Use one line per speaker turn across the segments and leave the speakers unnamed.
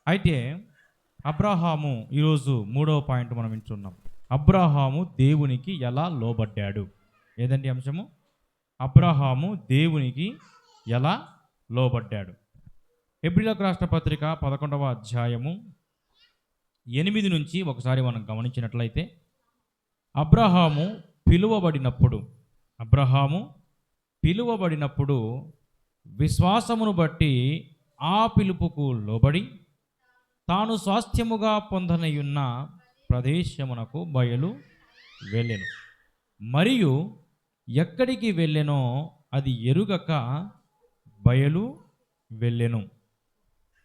అయితే అబ్రహాము ఈరోజు మూడవ పాయింట్ మనం వింటున్నాం. అబ్రహాము దేవునికి ఎలా లోబడ్డాడు? ఏదండి అంశము? అబ్రహాము దేవునికి ఎలా లోబడ్డాడు? హెబ్రీయులకు రాసిన పత్రిక 11వ అధ్యాయము 8 నుంచి ఒకసారి మనం గమనించినట్లయితే, అబ్రహాము పిలువబడినప్పుడు విశ్వాసమును బట్టి ఆ పిలుపుకు లోబడి తాను స్వాస్థ్యముగా పొందనయున్న ప్రదేశమునకు బయలు వెళ్ళెను. మరియు ఎక్కడికి వెళ్ళెనో అది ఎరుగక బయలు వెళ్ళెను.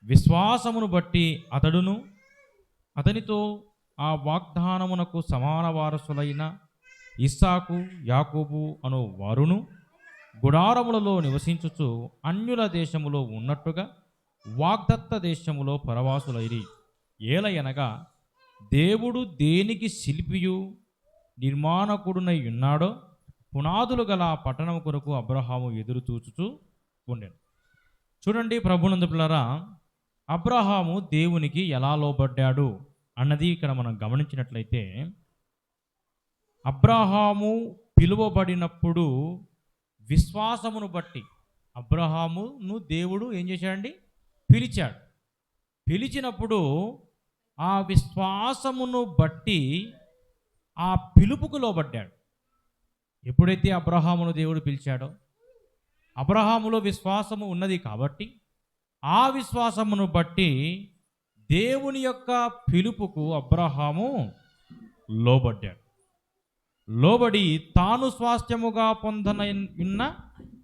విశ్వాసమును బట్టి అతడును అతనితో ఆ వాగ్దానమునకు సమాన వారసులైన ఇస్సాకు, యాకోబు అను వారును గుడారములలో నివసించుచు అన్యుల దేశములో ఉన్నట్టుగా వాగ్దత్త దేశములో పరవాసులైరి. ఏలయనగా దేవుడు దేనికి శిల్పియు నిర్మాణకుడునై ఉన్నాడో పునాదులు గల పట్టణం కొరకు అబ్రహాము ఎదురు చూచుచూ ఉండెను. చూడండి ప్రభునందు పిల్లరా, అబ్రహాము దేవునికి ఎలా లోబడ్డాడు అన్నది ఇక్కడ మనం గమనించినట్లయితే, అబ్రహాము పిలువబడినప్పుడు విశ్వాసమును బట్టి అబ్రహామును దేవుడు ఏం చేశాడండి? పిలిచాడు. పిలిచినప్పుడు ఆ విశ్వాసమును బట్టి ఆ పిలుపుకు లోబడ్డాడు. ఎప్పుడైతే అబ్రహామును దేవుడు పిలిచాడో, అబ్రహాములో విశ్వాసము ఉన్నది కాబట్టి ఆ విశ్వాసమును బట్టి దేవుని యొక్క పిలుపుకు అబ్రహాము లోబడ్డాడు. లోబడి తాను స్వాస్థ్యముగా పొందనున్న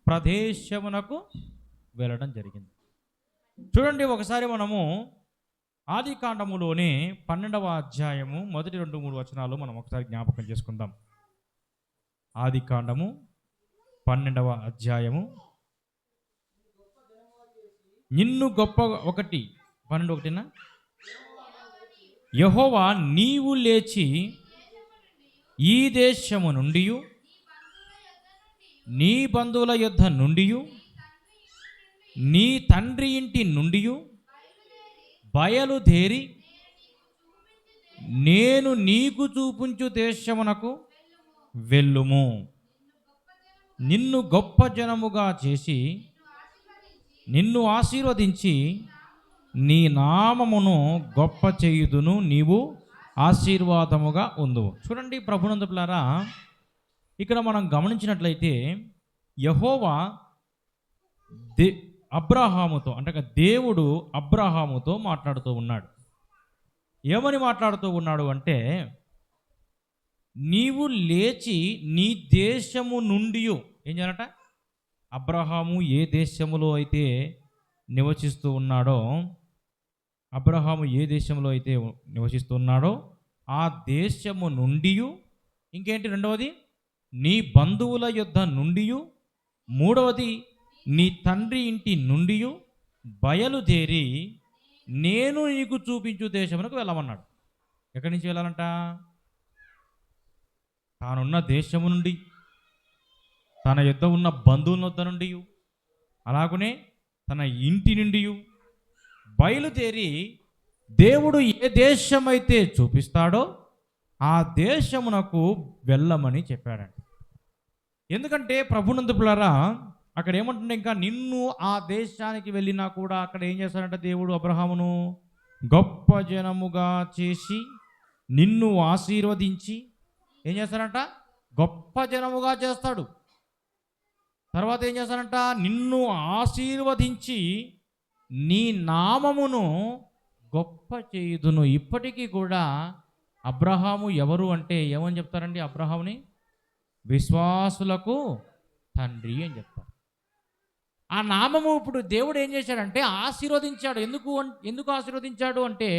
ప్రదేశమునకు వెళ్ళడం జరిగింది. చూడండి, ఒకసారి మనము ఆది కాండములోని 12వ అధ్యాయము మొదటి 2-3 వచనాలు మనం ఒకసారి జ్ఞాపకం చేసుకుందాం. ఆది కాండము 12వ అధ్యాయము, నిన్ను గొప్ప 12:1 యెహోవా నీవు లేచి ఈ దేశము నుండి నీ బంధువుల యొద్ద నుండి నీ తండ్రి ఇంటి నుండి బయలుదేరి నేను నీకు చూపించు దేశమునకు వెళ్ళుము. నిన్ను గొప్ప జనముగా చేసి నిన్ను ఆశీర్వదించి నీ నామమును గొప్ప చేయుదును, నీవు ఆశీర్వాదముగా ఉందువు. చూడండి ప్రభునందు పిల్లారా, ఇక్కడ మనం గమనించినట్లయితే యెహోవా అబ్రహాముతో, అంటే దేవుడు అబ్రహాముతో మాట్లాడుతూ ఉన్నాడు. ఏమని మాట్లాడుతూ ఉన్నాడు అంటే, నీవు లేచి నీ దేశము నుండి ఏం చేయాలట? అబ్రహాము ఏ దేశములో అయితే నివసిస్తూ ఉన్నాడో, ఆ దేశము నుండి, ఇంకేంటి రెండవది, నీ బంధువుల యొద్ద నుండి, మూడవది నీ తండ్రి ఇంటి నుండి బయలుదేరి నేను నీకు చూపించు దేశమునకు వెళ్ళమన్నాడు. ఎక్కడి నుంచి వెళ్ళాలంట? తానున్న దేశము నుండి, తన యొద్ద ఉన్న బంధువుల వద్ద నుండి, అలాగనే తన ఇంటి నుండి బయలుదేరి దేవుడు ఏ దేశమైతే చూపిస్తాడో ఆ దేశమునకు వెళ్ళమని చెప్పాడంట. ఎందుకంటే ప్రభునందు పిల్లరా, అక్కడ ఏమంటుండే, ఇంకా నిన్ను ఆ దేశానికి వెళ్ళినా కూడా అక్కడ ఏం చేస్తాడంట దేవుడు? అబ్రహామును గొప్ప జనముగా చేసి నిన్ను ఆశీర్వదించి ఏం చేస్తాడంట? గొప్ప జనముగా చేస్తాడు. తర్వాత ఏం చేస్తాడంట? నిన్ను ఆశీర్వదించి నీ నామమును గొప్ప చేయుదును. ఇప్పటికీ కూడా అబ్రహాము ఎవరు అంటే ఏమని చెప్తారండి? అబ్రహాముని విశ్వాసులకు తండ్రి అని చెప్తారు. ఆ నామము ఇప్పుడు దేవుడు ఏం చేశాడంటే ఆశీర్వదించాడు. ఎందుకు ఆశీర్వదించాడు అంటే,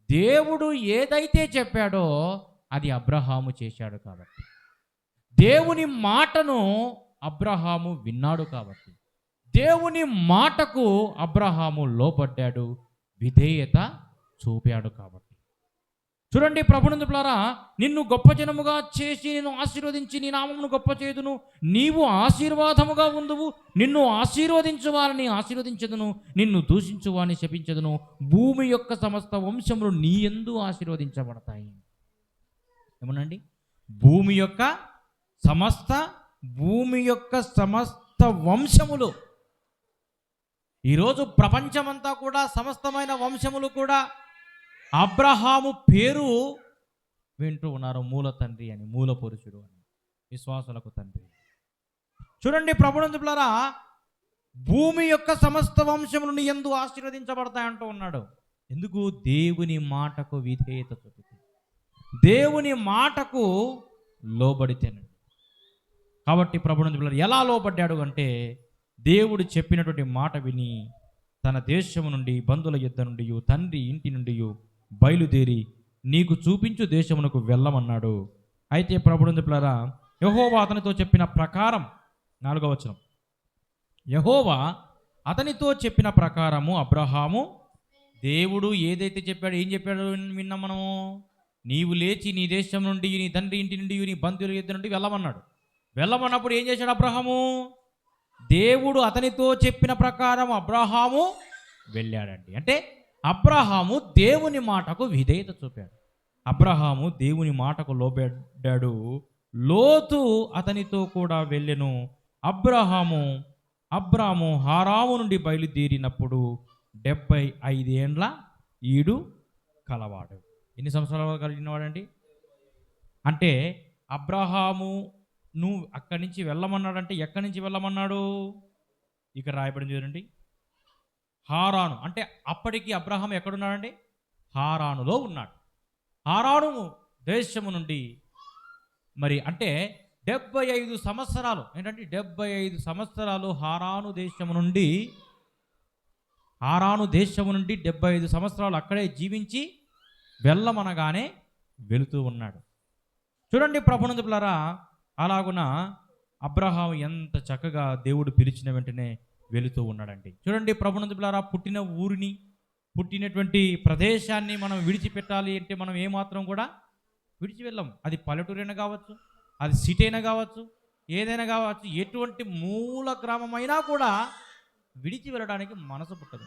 దేవుడు ఏదైతే చెప్పాడో అది అబ్రహాము చేశాడు కాబట్టి, దేవుని మాటను అబ్రహాము విన్నాడు కాబట్టి, దేవుని మాటకు అబ్రహాము లోబడ్డాడు, విధేయత చూపాడు కాబట్టి. చూడండి ప్రభునందులారా, నిన్ను గొప్ప జనముగా చేసి నిన్ను ఆశీర్వదించి నీ నామమును గొప్ప చేయుదును, నీవు ఆశీర్వాదముగా ఉందువు, నిన్ను ఆశీర్వదించు వారిని ఆశీర్వదించదును, నిన్ను దూషించు వారిని శపించదును, భూమి యొక్క సమస్త వంశములు నీ యందు ఆశీర్వదించబడతాయి. ఏమనండి? భూమి యొక్క సమస్త వంశములు. ఈరోజు ప్రపంచమంతా కూడా సమస్తమైన వంశములు కూడా అబ్రహాము పేరు వింటూ ఉన్నారు. మూల తండ్రి అని, మూల పురుషుడు అని, విశ్వాసులకు తండ్రి. చూడండి ప్రభునందులారా, భూమి యొక్క సమస్త వంశములు నీ యందు ఆశీర్వదించబడతాయంటూ ఉన్నాడు. ఎందుకు? దేవుని మాటకు విధేయత చూపితే, దేవుని మాటకు లోబడితేనండి. కాబట్టి ప్రభునందులారా ఎలా లోబడ్డాడు అంటే, దేవుడు చెప్పినటువంటి మాట విని తన దేశము నుండి, బంధువుల యుద్ధ నుండి, తండ్రి ఇంటి నుండి బయలుదేరి నీకు చూపించు దేశమునకు వెళ్ళమన్నాడు. అయితే ప్రభునందులారా, యెహోవా అతనితో చెప్పిన ప్రకారం, 4వ వచనం, యెహోవా అతనితో చెప్పిన ప్రకారము అబ్రహాము, దేవుడు ఏదైతే చెప్పాడో, ఏం చెప్పాడో విన్నాం మనము. నీవు లేచి నీ దేశం నుండి, నీ తండ్రి ఇంటి నుండి, నీ బంధువుల యుద్ధ నుండి వెళ్ళమన్నాడు. వెళ్ళమన్నప్పుడు ఏం చేశాడు అబ్రహాము? దేవుడు అతనితో చెప్పిన ప్రకారం అబ్రహాము వెళ్ళాడండి. అంటే అబ్రహాము దేవుని మాటకు విధేయత చూపాడు. అబ్రహాము దేవుని మాటకు లోబడ్డాడు. లోతు అతనితో కూడా వెళ్ళెను. అబ్రాము హారాము నుండి బయలుదేరినప్పుడు 75 ఏండ్ల ఈడు కలవాడు. ఎన్ని సంవత్సరాలు కలిగినవాడండి? అంటే అబ్రహాము నువ్వు అక్కడి నుంచి వెళ్ళమన్నాడంటే ఎక్కడి నుంచి వెళ్ళమన్నాడు? ఇక్కడ రాయబడింది చూడండి, హారాను. అంటే అప్పటికి అబ్రహాం ఎక్కడున్నాడండి? హారానులో ఉన్నాడు. హారాను దేశము నుండి మరి అంటే 75 సంవత్సరాలు, ఏంటంటే 75 సంవత్సరాలు హారాను దేశము నుండి 75 సంవత్సరాలు అక్కడే జీవించి వెళ్ళమనగానే వెళుతూ ఉన్నాడు. చూడండి ప్రభునందులారా, అలాగున అబ్రహాం ఎంత చక్కగా దేవుడు పిలిచిన వెంటనే వెళుతూ ఉన్నాడండి. చూడండి ప్రభునందులారా, పుట్టిన ఊరిని, పుట్టినటువంటి ప్రదేశాన్ని మనం విడిచిపెట్టాలి అంటే మనం ఏమాత్రం కూడా విడిచి వెళ్ళం. అది పల్లెటూరైనా కావచ్చు, అది సిటీ అయినా కావచ్చు, ఏదైనా కావచ్చు, ఎటువంటి మూల గ్రామమైనా కూడా విడిచి వెళ్ళడానికి మనసు పుట్టదు.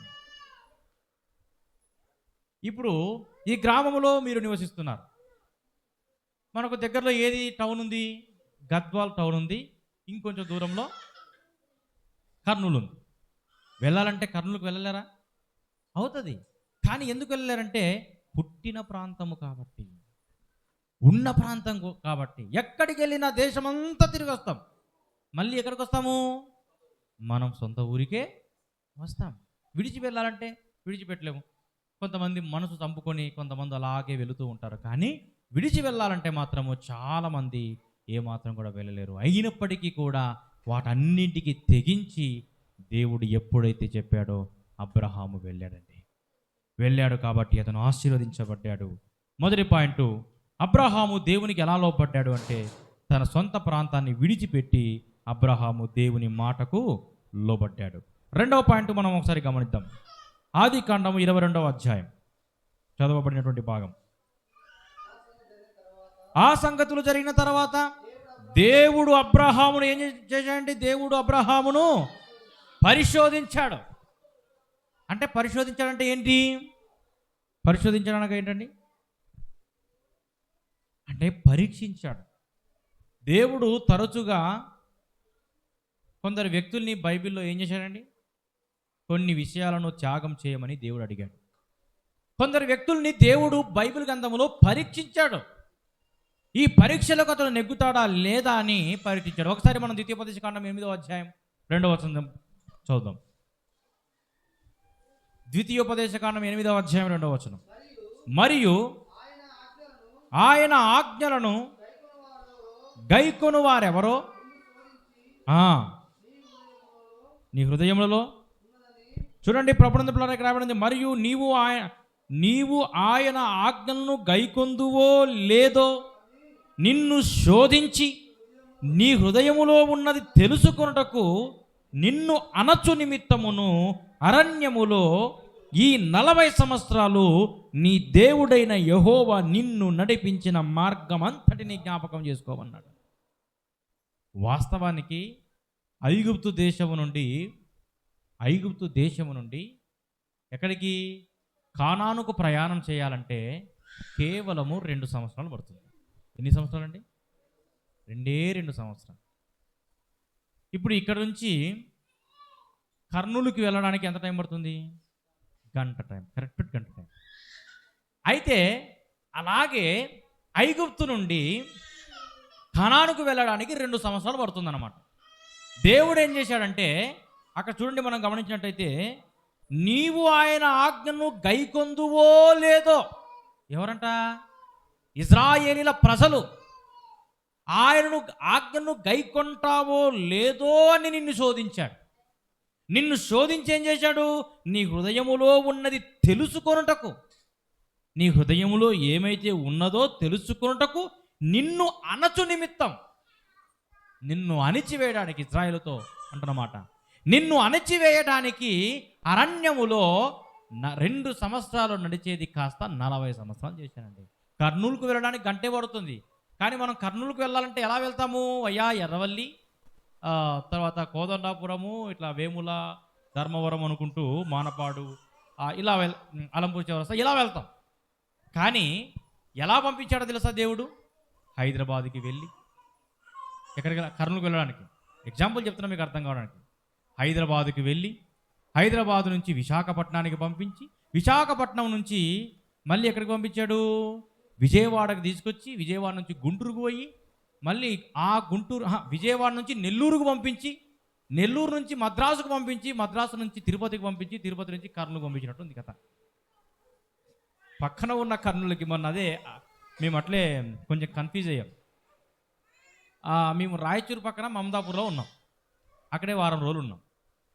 ఇప్పుడు ఈ గ్రామంలో మీరు నివసిస్తున్నారు. మనకు దగ్గరలో ఏది టౌన్ ఉంది? గద్వాల్ టౌన్ ఉంది. ఇంకొంచెం దూరంలో కర్నూలు ఉంది. వెళ్ళాలంటే కర్నూలుకు వెళ్ళలేరా? అవుతుంది. కానీ ఎందుకు వెళ్ళలేరంటే పుట్టిన ప్రాంతము కాబట్టి, ఉన్న ప్రాంతం కాబట్టి. ఎక్కడికి వెళ్ళినా దేశమంతా తిరిగి వస్తాం. మళ్ళీ ఎక్కడికి వస్తాము? మనం సొంత ఊరికే వస్తాం. విడిచి వెళ్ళాలంటే విడిచిపెట్టలేము. కొంతమంది మనసు చంపుకొని కొంతమంది అలాగే వెళుతూ ఉంటారు. కానీ విడిచి వెళ్ళాలంటే మాత్రము చాలామంది ఏమాత్రం కూడా వెళ్ళలేరు. అయినప్పటికీ కూడా వాటన్నింటికి తెగించి దేవుడు ఎప్పుడైతే చెప్పాడో అబ్రహాము వెళ్ళాడండి. వెళ్ళాడు కాబట్టి అతను ఆశీర్వదించబడ్డాడు. మొదటి పాయింట్, అబ్రహాము దేవునికి ఎలా లోబడ్డాడు అంటే తన సొంత ప్రాంతాన్ని విడిచిపెట్టి అబ్రహాము దేవుని మాటకు లోబడ్డాడు. రెండవ పాయింట్ మనం ఒకసారి గమనిద్దాం. ఆదికాండము 22వ అధ్యాయం చదవబడినటువంటి భాగం. ఆ సంగతులు జరిగిన తర్వాత దేవుడు అబ్రహామును ఏం చేశాడంటే, దేవుడు అబ్రహామును పరిశోధించాడు. అంటే పరిశోధించాడంటే ఏంటి? పరిశోధించడానికి ఏంటండి? అంటే పరీక్షించాడు. దేవుడు తరచుగా కొందరు వ్యక్తుల్ని బైబిల్లో ఏం చేశాడండి? కొన్ని విషయాలను త్యాగం చేయమని దేవుడు అడిగాడు. కొందరు వ్యక్తుల్ని దేవుడు బైబిల్ గ్రంథంలో పరీక్షించాడు. ఈ పరీక్షలకు అతను నెగ్గుతాడా లేదా అని పరీక్షించాడు. ఒకసారి మనం ద్వితీయోపదేశకాండం 8వ అధ్యాయం 2వ వచనం చదువుదాం. ద్వితీయోపదేశకాండం 8వ అధ్యాయం 2వ వచనం. మరియు ఆయన ఆజ్ఞలను గైకొను వారెవరో నీ హృదయములలో. చూడండి ప్రభునందులారా, ఇక్కడ రాయబడింది, మరియు నీవు ఆయన ఆజ్ఞలను గైకొందువో లేదో నిన్ను శోధించి నీ హృదయములో ఉన్నది తెలుసుకొనుటకు నిన్ను అనచు నిమిత్తమును అరణ్యములో ఈ 40 సంవత్సరాలు నీ దేవుడైన యెహోవా నిన్ను నడిపించిన మార్గం అంతటిని జ్ఞాపకం చేసుకోమన్నాడు. వాస్తవానికి ఐగుప్తు దేశము నుండి ఎక్కడికి, కానానుకు ప్రయాణం చేయాలంటే కేవలము 2 సంవత్సరాలు పడుతుంది. ఎన్ని సంవత్సరాలు అండి? 2 సంవత్సరాలు. ఇప్పుడు ఇక్కడ నుంచి కర్నూలుకి వెళ్ళడానికి ఎంత టైం పడుతుంది? గంట టైం, కరెక్ట్ గంట టైం. అయితే అలాగే ఐగుప్తు నుండి కనానుకు వెళ్ళడానికి 2 సంవత్సరాలు పడుతుందన్నమాట. దేవుడు ఏం చేశాడంటే, అక్కడ చూడండి, మనం గమనించినట్టయితే, నీవు ఆయన ఆజ్ఞను గైకొందువో లేదో, ఎవరంట? ఇజ్రాయేలీల ప్రజలు. ఆయనను ఆజ్ఞను గైకొంటావో లేదో అని నిన్ను శోధించాడు. నిన్ను శోధించి ఏం చేశాడు? నీ హృదయములో ఉన్నది తెలుసుకొనుటకు, నీ హృదయములో ఏమైతే ఉన్నదో తెలుసుకొనుటకు నిన్ను అణచు నిమిత్తం, నిన్ను అణిచివేయడానికి, ఇజ్రాయేలుతో అంటున్నమాట, నిన్ను అణిచివేయడానికి అరణ్యములో 2 సంవత్సరాలు నడిచేది కాస్త 40 సంవత్సరాలు చేశానండి. కర్నూలుకు వెళ్ళడానికి గంటే పడుతుంది. కానీ మనం కర్నూలుకు వెళ్ళాలంటే ఎలా వెళ్తాము? అయ్యా ఎర్రవల్లి, తర్వాత కోదండాపురము, ఇట్లా వేముల, ధర్మవరం అనుకుంటూ మానపాడు, ఇలా అలంపూర్ చౌరస్తా ఇలా వెళ్తాం. కానీ ఎలా పంపించాడో తెలుసా దేవుడు? హైదరాబాద్కి వెళ్ళి, ఎక్కడికి? కర్నూలుకు వెళ్ళడానికి. ఎగ్జాంపుల్ చెప్తున్నా మీకు అర్థం కావడానికి. హైదరాబాద్కి వెళ్ళి, హైదరాబాద్ నుంచి విశాఖపట్నానికి పంపించి, విశాఖపట్నం నుంచి మళ్ళీ ఎక్కడికి పంపించాడు? విజయవాడకు తీసుకొచ్చి, విజయవాడ నుంచి గుంటూరుకు పోయి, మళ్ళీ ఆ విజయవాడ నుంచి నెల్లూరుకు పంపించి, నెల్లూరు నుంచి మద్రాసుకు పంపించి, మద్రాసు నుంచి తిరుపతికి పంపించి, తిరుపతి నుంచి కర్నూలుకు పంపించినట్టు ఉంది కథ. పక్కన ఉన్న కర్నూలుకి మొన్న అదే మేము అట్లే కొంచెం కన్ఫ్యూజ్ అయ్యాం. మేము రాయచూరు పక్కన మమదాపూర్లో ఉన్నాం. అక్కడే వారం రోజులు ఉన్నాం.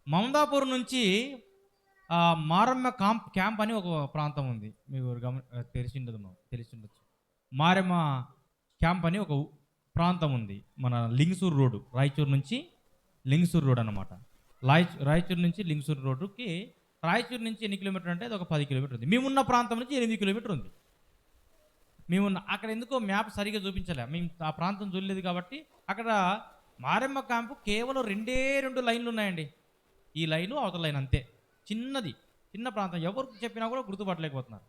మమదాపూర్ నుంచి మారమ్మ క్యాంప్ అని ఒక ప్రాంతం ఉంది, మీకు తెలిసిండొచ్చు. మారమ్మ క్యాంప్ అని ఒక ప్రాంతం ఉంది, మన లింగసూరు రోడ్డు, రాయచూరు నుంచి లింగసూరు రోడ్ అనమాట. రాయచూరు నుంచి లింగసూరు రోడ్డుకి, రాయచూరు నుంచి ఎన్ని కిలోమీటర్ అంటే అది ఒక 10 కిలోమీటర్ ఉంది. మేమున్న ప్రాంతం నుంచి 8 కిలోమీటర్ ఉంది. అక్కడ ఎందుకో మ్యాప్ సరిగా చూపించలే, మేము ఆ ప్రాంతం చూడలేదు కాబట్టి. అక్కడ మారెమ్మ క్యాంపు కేవలం 2 లైన్లు ఉన్నాయండి. ఈ లైను, అవతల లైన్, అంతే. చిన్న ప్రాంతం, ఎవరికి చెప్పినా కూడా గుర్తుపట్టలేకపోతున్నారు.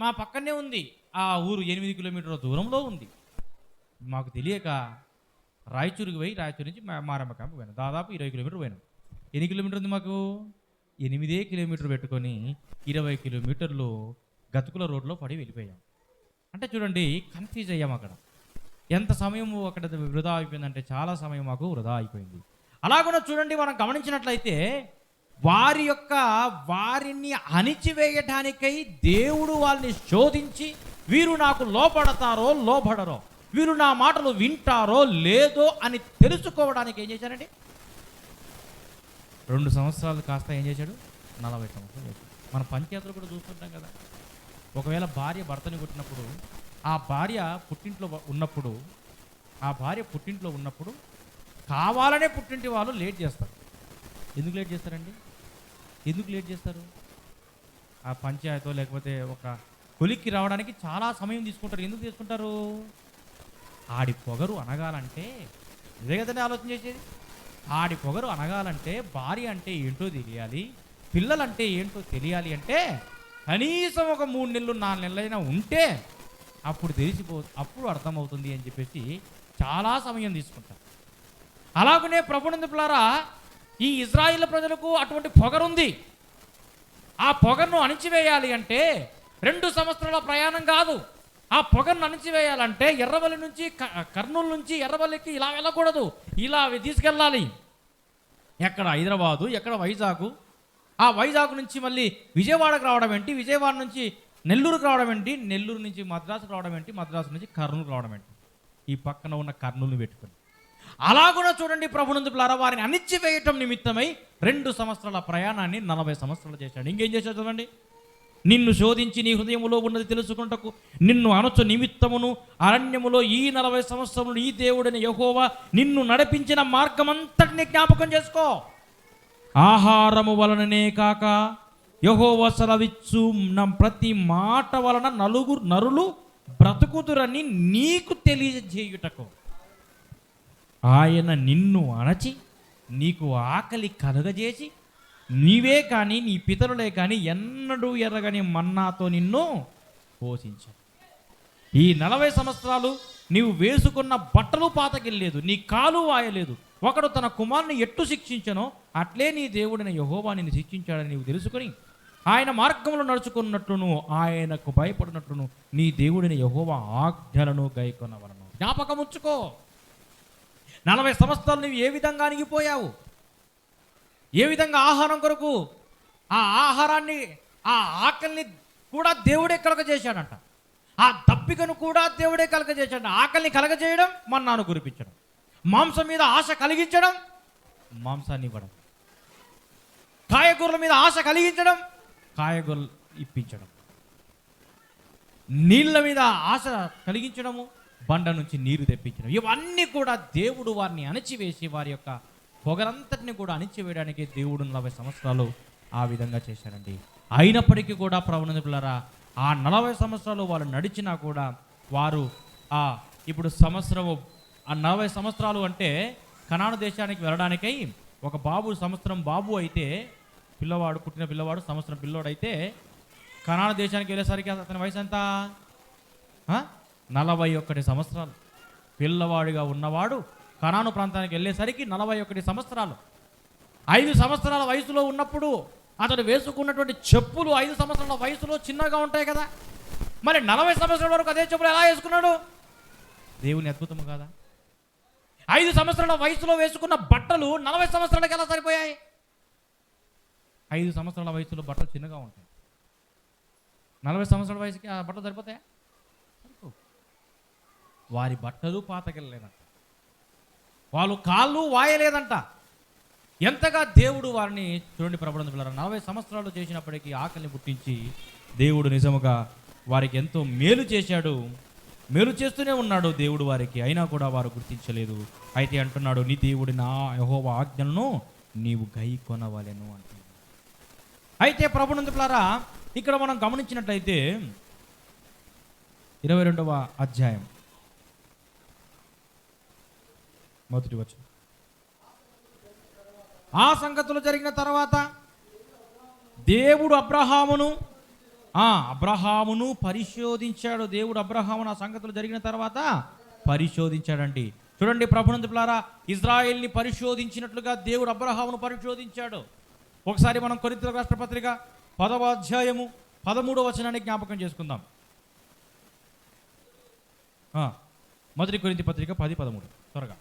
మా పక్కనే ఉంది ఆ ఊరు. 8 కిలోమీటర్ల దూరంలో ఉంది. మాకు తెలియక రాయచూరుకి పోయి, రాయచూరు నుంచి మారెమ్మ క్యాంపు పోయినాం. దాదాపు 20 కిలోమీటర్లు పోయినాం. ఎన్ని కిలోమీటర్ ఉంది మాకు? 8 కిలోమీటర్ పెట్టుకొని 20 కిలోమీటర్లు గతుకుల రోడ్లో పడి వెళ్ళిపోయాం. అంటే చూడండి, కన్ఫ్యూజ్ అయ్యాం. అక్కడ ఎంత సమయం అక్కడ వృధా అయిపోయిందంటే చాలా సమయం మాకు వృధా అయిపోయింది. అలాగనే చూడండి, మనం గమనించినట్లయితే వారిని అణిచివేయటానికై దేవుడు వాళ్ళని శోధించి, వీరు నాకు లోపడతారో లోబడరో, వీరు నా మాటలు వింటారో లేదో అని తెలుసుకోవడానికి ఏం చేశారండి? 2 సంవత్సరాలు కాస్త ఏం చేశాడు? 40 సంవత్సరాలు చేశాడు. మన పంచాయతీలు కూడా చూస్తుంటాం కదా. ఒకవేళ భార్య భర్తని కొట్టినప్పుడు, ఆ భార్య పుట్టింట్లో ఉన్నప్పుడు కావాలనే పుట్టింటి వాళ్ళు లేట్ చేస్తారు. ఎందుకు లేట్ చేస్తారు? ఆ పంచాయతీ లేకపోతే ఒక కొలిక్కి రావడానికి చాలా సమయం తీసుకుంటారు. ఎందుకు తీసుకుంటారు? ఆడి పొగరు అనగాలంటే, ఇదే కదండి ఆలోచన చేసేది. ఆడి పొగరు అనగాలంటే భార్య అంటే ఏంటో తెలియాలి, పిల్లలంటే ఏంటో తెలియాలి. అంటే కనీసం ఒక 3 నెలలు 4 నెలలైనా ఉంటే అప్పుడు అర్థమవుతుంది అని చెప్పేసి చాలా సమయం తీసుకుంటారు. అలాగనే ప్రభునందులారా, ఈ ఇజ్రాయేల్ ప్రజలకు అటువంటి పొగరుంది. ఆ పొగరును అణిచివేయాలి అంటే 2 సంవత్సరాల ప్రయాణం కాదు. ఆ పొగరును అణిచివేయాలంటే ఎర్రవల్లి నుంచి, కర్నూలు నుంచి ఎర్రవల్లికి ఇలా వెళ్ళకూడదు, ఇలా తీసుకెళ్ళాలి. ఎక్కడ హైదరాబాదు, ఎక్కడ వైజాగ్, ఆ వైజాగ్ నుంచి మళ్ళీ విజయవాడకు రావడం ఏంటి, విజయవాడ నుంచి నెల్లూరుకు రావడం ఏంటి, నెల్లూరు నుంచి మద్రాసుకు రావడం ఏంటి, మద్రాసు నుంచి కర్నూలుకు రావడం ఏంటి, ఈ పక్కన ఉన్న కర్నూలుని పెట్టుకొని. అలాగునా చూడండి, ప్రభునందులారా, వారిని అణిచివేయటం నిమిత్తమై 2 సంవత్సరాల ప్రయాణాన్ని 40 సంవత్సరాలు చేశాడు. ఇంకేం చేశాడు చూడండి. నిన్ను శోధించి నీ హృదయములో ఉన్నది తెలుసుకుంటకు నిన్ను అనొచ్చు నిమిత్తమును అరణ్యములో ఈ 40 సంవత్సరములు ఈ దేవుడైన యెహోవా నిన్ను నడిపించిన మార్గమంతటిని జ్ఞాపకం చేసుకో. ఆహారము వలననే కాక యెహోవా సెలవిచ్చు ప్రతి మాట వలన నరులు బ్రతుకుదురని నీకు తెలియజేయుటకు ఆయన నిన్ను అణచి నీకు ఆకలి కలుగజేసి నీవే కానీ నీ పితరులే కానీ ఎన్నడూ ఎరగని మన్నాతో నిన్ను పోషించాడు. ఈ 40 సంవత్సరాలు నీవు వేసుకున్న బట్టలు పాతకెళ్ళలేదు, నీ కాలు వాయలేదు. ఒకడు తన కుమారుని ఎట్టు శిక్షించనో అట్లే నీ దేవుడైన యెహోవా నిన్ను శిక్షించాడని నీవు తెలుసుకొని ఆయన మార్గంలో నడుచుకున్నట్లును ఆయనకు భయపడినట్లును నీ దేవుడైన యెహోవా ఆజ్ఞలను గైకొనవలెను. జ్ఞాపకం ఉంచుకో, 40 సంవత్సరాలు నువ్వు ఏ విధంగా అణిగిపోయావు, ఏ విధంగా ఆహారం కొరకు ఆ ఆహారాన్ని ఆ ఆకలిని కూడా దేవుడే కలగజేశాడంట. ఆ దప్పికను కూడా దేవుడే కలగజేశాడు. ఆకలిని కలగజేయడం, మన్నాను కురిపించడం, మాంసం మీద ఆశ కలిగించడం, మాంసాన్ని ఇవ్వడం, కాయగూరల మీద ఆశ కలిగించడం, కాయగూరలు ఇప్పించడం, నీళ్ళ మీద ఆశ కలిగించడము, బండ నుంచి నీరు తెప్పించడం. ఇవన్నీ కూడా దేవుడు వారిని అణచివేసి వారి యొక్క పొగరంతటిని కూడా అణిచివేయడానికి దేవుడు 40 సంవత్సరాలు ఆ విధంగా చేశాడండి. అయినప్పటికీ కూడా ప్రభువులారా ఆ 40 సంవత్సరాలు వాళ్ళు నడిచినా కూడా వారు ఇప్పుడు సంవత్సరము 40 సంవత్సరాలు అంటే కనాను దేశానికి వెళ్ళడానికై ఒక సంవత్సరం బాబు అయితే పిల్లవాడు పుట్టిన పిల్లవాడు సంవత్సరం పిల్లోడైతే కనాను దేశానికి వెళ్ళేసరికి అతని వయసు ఎంత? 41 సంవత్సరాలు. పిల్లవాడిగా ఉన్నవాడు కనాను ప్రాంతానికి వెళ్ళేసరికి 41 సంవత్సరాలు. 5 సంవత్సరాల వయసులో ఉన్నప్పుడు అతడు వేసుకున్నటువంటి చెప్పులు 5 సంవత్సరాల వయసులో చిన్నగా ఉంటాయి కదా, మరి 40 సంవత్సరాల వరకు అదే చెప్పులు ఎలా వేసుకున్నాడు? దేవుని అద్భుతము కాదా? 5 సంవత్సరాల వయసులో వేసుకున్న బట్టలు 40 సంవత్సరాలకు ఎలా సరిపోయాయి? 5 సంవత్సరాల వయసులో బట్టలు చిన్నగా ఉంటాయి, 40 సంవత్సరాల వయసుకి ఆ బట్టలు సరిపోతాయా? వారి బట్టలు పాతకెళ్ళలేదంట, వాళ్ళు కాళ్ళు వాయలేదంట. ఎంతగా దేవుడు వారిని చూడండి ప్రభువులందు పిల్లరా, 40 సంవత్సరాలు చేసినప్పటికీ ఆకలిని పుట్టించి దేవుడు నిజముగా వారికి ఎంతో మేలు చేశాడు, మేలు చేస్తూనే ఉన్నాడు దేవుడు వారికి. అయినా కూడా వారు గుర్తించలేదు. అయితే అంటున్నాడు, నీ దేవుడి నా యెహోవా ఆజ్ఞలను నీవు గైకొనవలెను అంటున్నాడు. అయితే ప్రభువునందు పిల్లరా ఇక్కడ మనం గమనించినట్లయితే 22వ అధ్యాయం మొదటి వచనం, ఆ సంగతులు జరిగిన తర్వాత దేవుడు అబ్రహామును పరిశోధించాడు. దేవుడు అబ్రహామును ఆ సంగతులు జరిగిన తర్వాత పరిశోధించాడండి. చూడండి ప్రభువునందు పిల్లరా, ఇజ్రాయెల్ని పరిశోధించినట్లుగా దేవుడు అబ్రహామును పరిశోధించాడు. ఒకసారి మనం కొరింథీయులకు రాసిన పత్రిక 10వ అధ్యాయము 13వ వచనాన్ని జ్ఞాపకం చేసుకుందాం. మొదటి కొరింథీ పత్రిక 10:13 త్వరగా.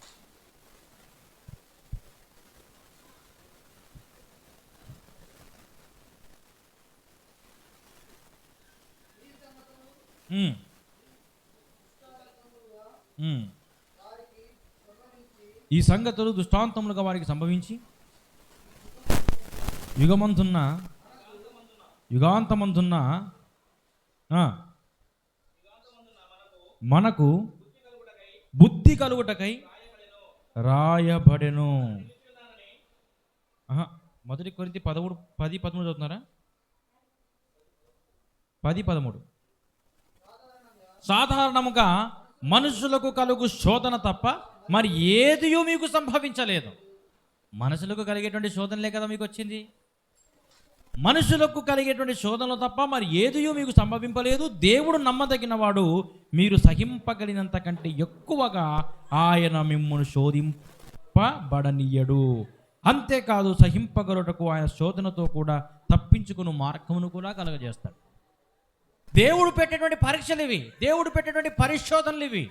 ఈ సంగతులు దృష్టాంతములుగా వారికి సంభవించి యుగాంతమందున్న మనకు బుద్ధి కలుగుటకై రాయబడెను. మొదటి కొరింథీ 10:13 చదువుతున్నారా? 10:13. సాధారణముగా మనుషులకు కలుగు శోధన తప్ప మరి ఏదియో మీకు సంభవించలేదు. మనుషులకు కలిగేటువంటి శోధనలే కదా మీకు వచ్చింది. మనుషులకు కలిగేటువంటి శోధనలు తప్ప మరి ఏదియో మీకు సంభవింపలేదు. దేవుడు నమ్మదగిన వాడు, మీరు సహింపగలిగినంత కంటే ఎక్కువగా ఆయన మిమ్మును శోధింపబడనీయడు. అంతేకాదు, సహింపగలుటకు ఆయన శోధనతో కూడా తప్పించుకుని మార్గమును కూడా కలుగజేస్తాడు. దేవుడు పెట్టేటువంటి పరీక్షలు ఇవి, దేవుడు పెట్టేటువంటి పరిశోధనలు ఇవి.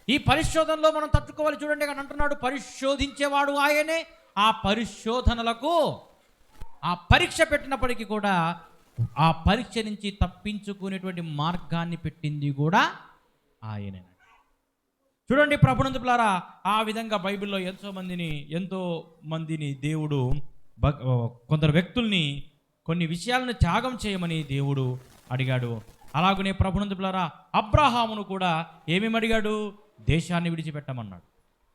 ఈ పరిశోధనలో మనం తట్టుకోవాలి. చూడండి అని అంటున్నాడు, పరిశోధించేవాడు ఆయనే. ఆ పరిశోధనలకు ఆ పరీక్ష పెట్టినప్పటికీ కూడా ఆ పరీక్ష నుంచి తప్పించుకునేటువంటి మార్గాన్ని పెట్టింది కూడా ఆయనే. చూడండి ప్రభువునందు పిల్లరా, ఆ విధంగా బైబిల్లో ఎంతో మందిని దేవుడు కొందరు వ్యక్తుల్ని కొన్ని విషయాలను త్యాగం చేయమని దేవుడు అడిగాడు. అలాగనే ప్రభువునందు పిల్లరా అబ్రహామును కూడా ఏమేమి అడిగాడు? దేశాన్ని విడిచిపెట్టమన్నాడు.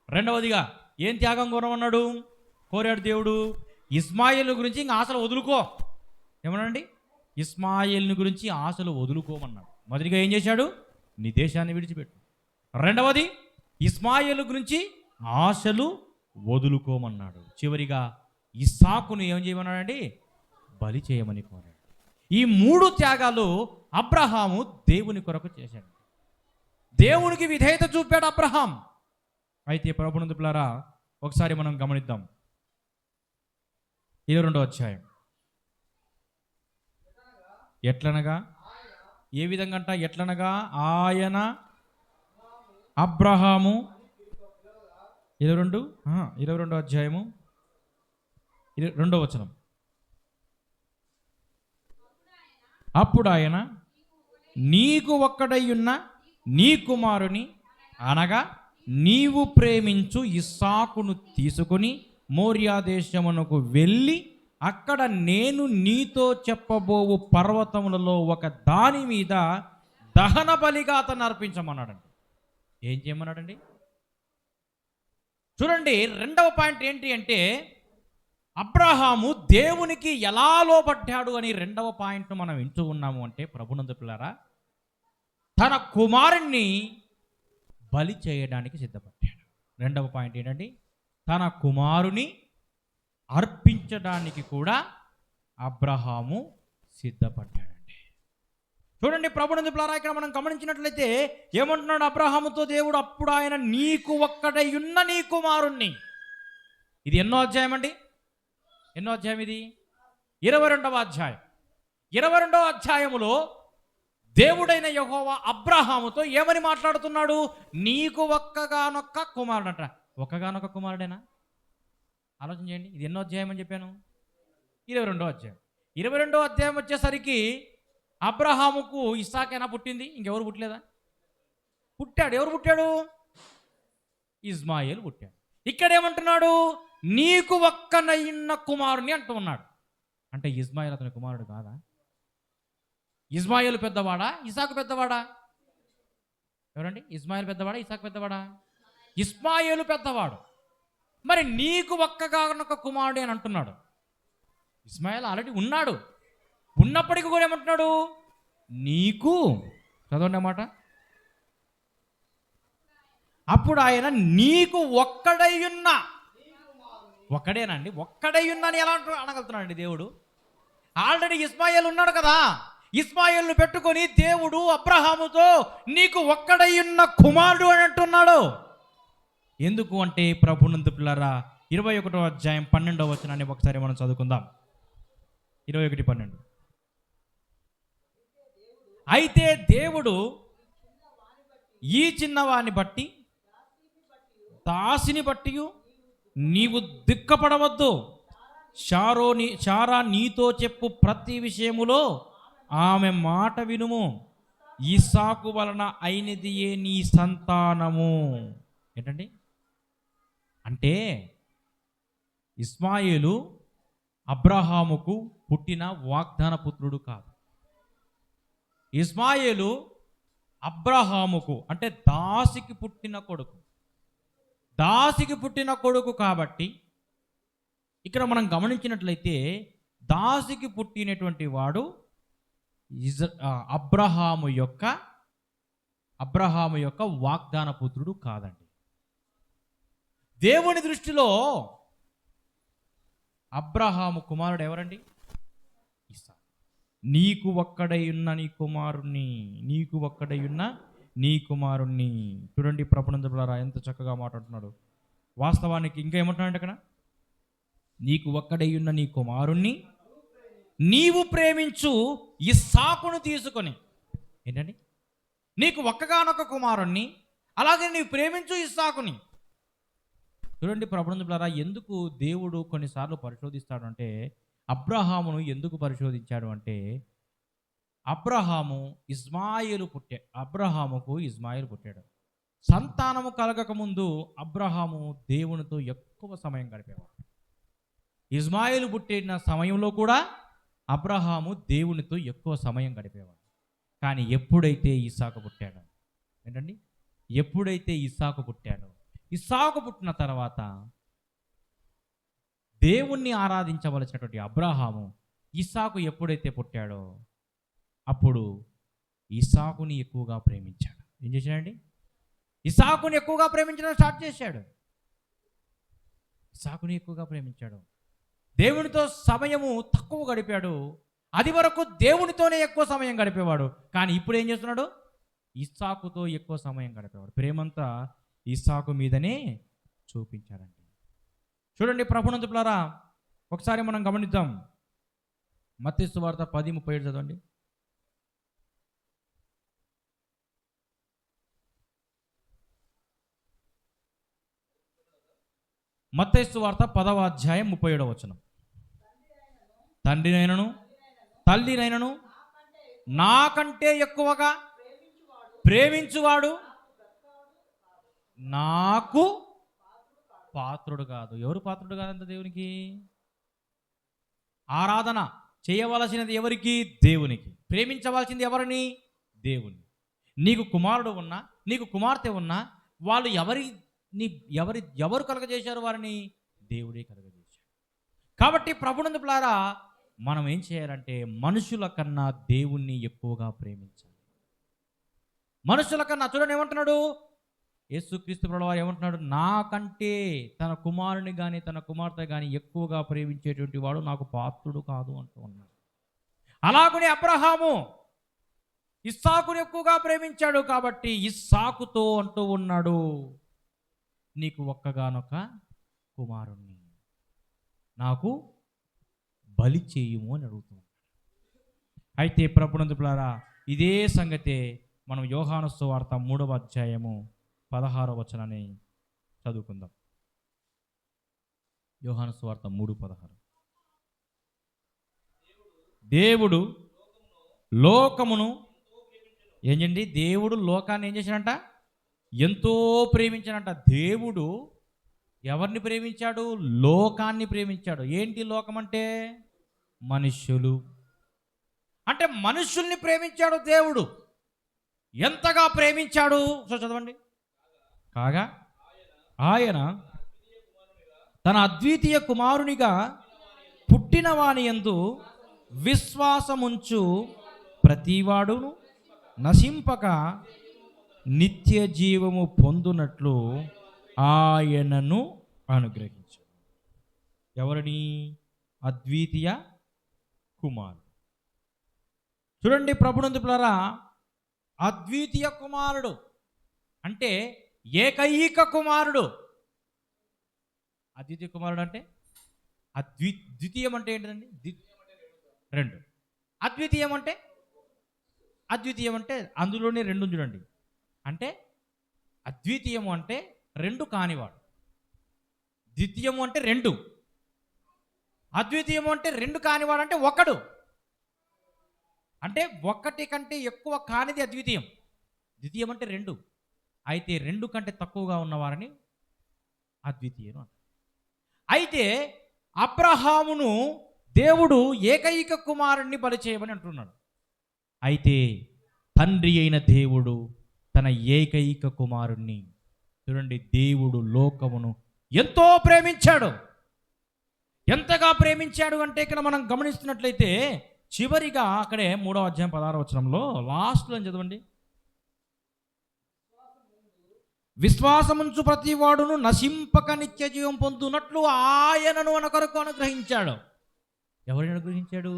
రెండవదిగా ఏం త్యాగం కోరాడు దేవుడు? ఇస్మాయిల్ గురించి ఇంకా ఆశలు వదులుకో. ఏమనండి? ఇస్మాయిల్ని గురించి ఆశలు వదులుకోమన్నాడు. మొదటిగా ఏం చేశాడు? నీ దేశాన్ని విడిచిపెట్టు. రెండవది ఇస్మాయిల్ గురించి ఆశలు వదులుకోమన్నాడు. చివరిగా ఇస్సాకును ఏం చేయమన్నాడండి? బలి చేయమని కోరాడు. ఈ 3 త్యాగాలు అబ్రహాము దేవుని కొరకు చేశాడు. దేవునికి విధేయత చూపాడు అబ్రహాం. అయితే ప్రభునందు పిల్లారా, ఒకసారి మనం గమనిద్దాం. 22వ అధ్యాయం. ఎట్లనగా, ఏ విధంగా అంట? ఎట్లనగా ఆయన అబ్రహాము 22వ అధ్యాయము 2వ వచనం. అప్పుడు ఆయన నీకు ఒక్కడయ్యున్న నీ కుమారుని అనగా నీవు ప్రేమించు ఇస్సాకును తీసుకుని మోరియా దేశమునకు వెళ్ళి అక్కడ నేను నీతో చెప్పబోవు పర్వతములలో ఒక దాని మీద దహన బలిగా అతను అర్పించమన్నాడండి. ఏం చేయమన్నాడండి? చూడండి, 2వ పాయింట్ ఏంటి అంటే అబ్రహాము దేవునికి ఎలా లోబడ్డాడు అని 2వ పాయింట్ మనం వింటూ ఉన్నాము. అంటే ప్రభునందు పిల్లారా, తన కుమారుణ్ణి బలి చేయడానికి సిద్ధపడ్డాడు. 2వ పాయింట్ ఏంటండి? తన కుమారుని అర్పించడానికి కూడా అబ్రహాము సిద్ధపడ్డాడండి. చూడండి ప్రభునందు పిల్లారా, ఇక్కడ మనం గమనించినట్లయితే ఏమంటున్నాడు అబ్రహాముతో దేవుడు? అప్పుడు ఆయన నీకు ఒక్కడై ఉన్న నీ కుమారుణ్ణి. ఇది ఎన్నో అధ్యాయం అండి? ఎన్నో అధ్యాయం ఇది? 22వ అధ్యాయం. 22వ అధ్యాయములో దేవుడైన యెహోవా అబ్రహాముతో ఏమని మాట్లాడుతున్నాడు? నీకు ఒక్కగానొక్క కుమారుడు అంట. ఒక్కగానొక్క కుమారుడేనా? ఆలోచన చేయండి. ఇది ఎన్నో అధ్యాయం అని చెప్పాను? 22వ అధ్యాయం. 22వ అధ్యాయం వచ్చేసరికి అబ్రహాముకు ఇస్సాకైనా పుట్టింది? ఇంకెవరు పుట్టలేదా? పుట్టాడు. ఎవరు పుట్టాడు? ఇస్మాయిల్ పుట్టాడు. ఇక్కడ ఏమంటున్నాడు? నీకు ఒక్కనైన కుమారుని అంటూ ఉన్నాడు. అంటే ఇస్మాయిల్ అతని కుమారుడు కాదా? ఇస్మాయిల్ పెద్దవాడా? ఇసాకు పెద్దవాడా? ఎవరండి? ఇస్మాయిల్ పెద్దవాడా? ఇసాకు పెద్దవాడా? ఇస్మాయిల్ పెద్దవాడు. మరి నీకు ఒక్కగానొక్క కుమారుడు అని అంటున్నాడు. ఇస్మాయిల్ ఆల్రెడీ ఉన్నాడు. ఉన్నప్పటికీ కూడా ఏమంటున్నాడు? నీకు, చదవండి అన్నమాట. అప్పుడు ఆయన నీకు ఒక్కడయ్యున్న, ఒక్కడేనండి, ఒక్కడయ్యున్నా అని ఎలా అనగలుగుతున్నాడండి దేవుడు? ఆల్రెడీ ఇస్మాయిల్ ఉన్నాడు కదా. ఇస్మాయిల్ను పెట్టుకొని దేవుడు అబ్రహాముతో నీకు ఒక్కడయ్యున్న కుమారుడు అని అంటున్నాడు. ఎందుకు అంటే ప్రభునందు పిల్లరా, 21వ అధ్యాయం 12వ వచనాన్ని ఒకసారి మనం చదువుకుందాం. 21:12. అయితే దేవుడు ఈ చిన్నవాని బట్టి దాసిని బట్టి నీవు దుఃఖపడవద్దు. శారా నీతో చెప్పు ప్రతి విషయములో ఆమె మాట వినుము. ఇస్సాకు వలన అయినదియే నీ సంతానము. ఏంటండి? అంటే ఇస్మాయిలు అబ్రహాముకు పుట్టిన వాగ్దాన పుత్రుడు కాదు. ఇస్మాయిలు అబ్రహాముకు అంటే దాసికి పుట్టిన కొడుకు. దాసికి పుట్టిన కొడుకు కాబట్టి ఇక్కడ మనం గమనించినట్లయితే దాసికి పుట్టినటువంటి వాడు అబ్రహాము యొక్క వాగ్దాన పుత్రుడు కాదండి. దేవుని దృష్టిలో అబ్రహాము కుమారుడు ఎవరండి? ఇస్సాకు. నీకు ఒక్కడై ఉన్న నీ కుమారుణ్ణి, నీకు ఒక్కడై ఉన్న నీ కుమారుణ్ణి. చూడండి ప్రభునందు పిల్లారా, ఎంత చక్కగా మాట్లాడుతున్నాడు. వాస్తవానికి ఇంకా ఏమంటున్నాడు అక్కడ? నీకు ఒక్కడై ఉన్న నీ కుమారుణ్ణి నీవు ప్రేమించు ఇస్సాకును తీసుకొని. ఏంటండి? నీకు ఒక్కగానొక్క కుమారుణ్ణి, అలాగే నీవు ప్రేమించు ఇస్సాకుని. చూడండి ప్రభునందు పిల్లారా, ఎందుకు దేవుడు కొన్నిసార్లు పరిశోధిస్తాడు అంటే, అబ్రహామును ఎందుకు పరిశోధించాడు అంటే, అబ్రహాముకు ఇస్మాయిల్ పుట్టాడు. సంతానము కలగకముందు అబ్రహాము దేవునితో ఎక్కువ సమయం గడిపేవాడు. ఇస్మాయిల్ పుట్టిన సమయంలో కూడా అబ్రహాము దేవునితో ఎక్కువ సమయం గడిపేవాడు. కానీ ఎప్పుడైతే ఇస్సాకు పుట్టాడో, ఏంటండి, ఎప్పుడైతే ఇస్సాకు పుట్టాడో, ఇస్సాకు పుట్టిన తర్వాత దేవుణ్ణి ఆరాధించవలసినటువంటి అబ్రహాము ఇస్సాకు ఎప్పుడైతే పుట్టాడో అప్పుడు ఇస్సాకుని ఎక్కువగా ప్రేమించాడు. ఏం చేశాడండి? ఇస్సాకుని ఎక్కువగా ప్రేమించడం స్టార్ట్ చేశాడు. ఇస్సాకుని ఎక్కువగా ప్రేమించాడు. దేవునితో సమయము తక్కువ గడిపాడు. అది వరకు దేవునితోనే ఎక్కువ సమయం గడిపేవాడు. కానీ ఇప్పుడు ఏం చేస్తున్నాడు? ఇస్సాకుతో ఎక్కువ సమయం గడిపేవాడు. ప్రేమంతా ఇస్సాకు మీదనే చూపించాడండి. చూడండి ప్రభునందులారా, ఒకసారి మనం గమనిద్దాం. మత్తయి సువార్త 10:37 చదవండి. మత్తయి సువార్త 10:37 తండ్రినైనను తల్లినైనను నాకంటే ఎక్కువగా ప్రేమించువాడు నాకు పాత్రుడు కాదు. ఎవరు పాత్రుడు కాదంట దేవునికి? ఆరాధన చేయవలసినది ఎవరికి? దేవునికి. ప్రేమించవలసింది ఎవరిని? దేవుని. నీకు కుమారుడు ఉన్నా, నీకు కుమార్తె ఉన్నా, వాళ్ళు ఎవరు కలగజేశారు? వారిని దేవుడే కలగజేశాడు. కాబట్టి ప్రభునందులారా, మనం ఏం చేయాలంటే మనుషుల కన్నా దేవుణ్ణి ఎక్కువగా ప్రేమించాలి. మనుషుల కన్నా. చూడండి ఏమంటున్నాడు యేసుక్రీస్తు ప్రభువారు, ఏమంటున్నాడు? నాకంటే తన కుమారుని కానీ తన కుమార్తె కానీ ఎక్కువగా ప్రేమించేటువంటి వాడు నాకు పాత్రుడు కాదు అంటూ ఉన్నాడు. అలాగనే అబ్రహాము ఇస్సాకుని ఎక్కువగా ప్రేమించాడు. కాబట్టి ఇస్సాకుతో అంటూ ఉన్నాడు, నీకు ఒక్కగానొక్క కుమారుణ్ణి నాకు బలి చేయుము అని అడుగుతున్నాడు. అయితే ప్రభునందులారా, ఇదే సంగతే మనం యోహాను సువార్త 3:16 చదువుకుందాం. యోహాను సువార్త 3:16. దేవుడు లోకమును ఏంటండి? దేవుడు లోకాన్ని ఏం చేశాడంట? ఎంతో ప్రేమించాడంట. దేవుడు ఎవరిని ప్రేమించాడు? లోకాన్ని ప్రేమించాడు. ఏంటి లోకం అంటే? మనుష్యులు. అంటే మనుషుల్ని ప్రేమించాడు దేవుడు. ఎంతగా ప్రేమించాడు? సో చదవండి. కాగా ఆయన తన అద్వితీయ కుమారునిగా పుట్టిన వాని యందు విశ్వాసముంచు ప్రతివాడును నశింపక నిత్య జీవము పొందునట్లు ఆయనను అనుగ్రహించాడు. ఎవరిని? అద్వితీయ కుమారుడు. చూడండి ప్రభునందులారా, అద్వితీయ కుమారుడు అంటే ఏకైక కుమారుడు. అద్వితీయ కుమారుడు అంటే ద్వితీయం అంటే ఏంటండి? రెండు. అద్వితీయం అంటే అందులోనే రెండు చూడండి. అంటే అద్వితీయము అంటే రెండు కానివాడు. ద్వితీయము అంటే రెండు. అద్వితీయము అంటే రెండు కానివాడు అంటే ఒకడు. అంటే ఒకటి కంటే ఎక్కువ కానిది అద్వితీయం. ద్వితీయం అంటే రెండు. అయితే రెండు కంటే తక్కువగా ఉన్నవారని అద్వితీయం అంటారు. అయితే అబ్రహామును దేవుడు ఏకైక కుమారుణ్ణి బలి చేయమని అంటున్నాడు. అయితే తండ్రి అయిన దేవుడు తన ఏకైక కుమారుణ్ణి, చూడండి, దేవుడు లోకమును ఎంతో ప్రేమించాడు. ఎంతగా ప్రేమించాడు అంటే ఇక్కడ మనం గమనిస్తున్నట్లయితే చివరిగా అక్కడే 3:16 లాస్ట్లో చదవండి. విశ్వాసముంచు ప్రతి వాడును నశింపక నిత్య జీవం పొందునట్లు ఆయనను మన కొరకు అనుగ్రహించాడు. ఎవరిని అనుగ్రహించాడు?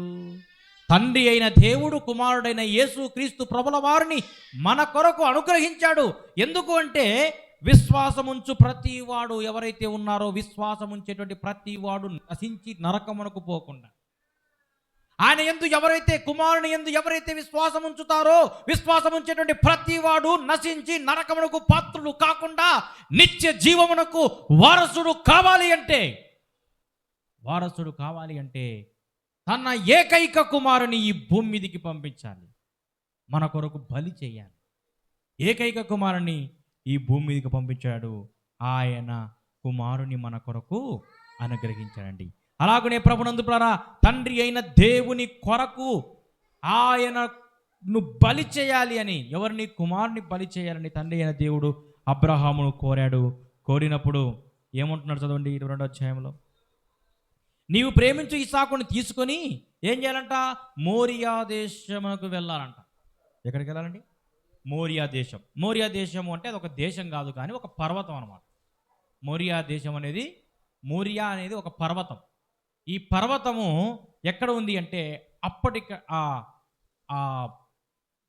తండ్రి అయిన దేవుడు కుమారుడైన యేసు క్రీస్తు ప్రభుల వారిని మన కొరకు అనుగ్రహించాడు. ఎందుకు అంటే విశ్వాసముంచు ప్రతి వాడు ఎవరైతే ఉన్నారో, విశ్వాసముంచేటువంటి ప్రతి వాడు నశించి నరకమునకు పోకుండా, ఆయన యందు ఎవరైతే కుమారుని యందు ఎవరైతే విశ్వాసం ఉంచుతారో, విశ్వాసం ఉంచేటువంటి ప్రతి వాడు నశించి నరకమునకు పాత్రులు కాకుండా నిత్య జీవమునకు వారసుడు కావాలి అంటే తన ఏకైక కుమారుని ఈ భూమి మీదికి పంపించాలి, మన కొరకు బలి చేయాలి. ఏకైక కుమారుని ఈ భూమి మీదకి పంపించాడు. ఆయన కుమారుని మన కొరకు అనుగ్రహించాడండి. అలాగనే ప్రభునందులారా, తండ్రి అయిన దేవుని కొరకు ఆయనను బలి చేయాలి అని, ఎవరిని? కుమారుని బలి చేయాలని తండ్రి అయిన దేవుడు అబ్రహామును కోరాడు. కోరినప్పుడు ఏమంటున్నాడు చదవండి 22వ అధ్యాయంలో. నీవు ప్రేమించు ఇస్సాకుని తీసుకొని ఏం చేయాలంట? మోరియా దేశమునకు వెళ్ళాలంట. ఎక్కడికి వెళ్ళాలండి? మోరియా దేశం. మోరియా దేశము అంటే అది ఒక దేశం కాదు, కానీ ఒక పర్వతం అనమాట. మోరియా దేశం అనేది, మోరియా అనేది ఒక పర్వతం. ఈ పర్వతము ఎక్కడ ఉంది అంటే అప్పటికి ఆ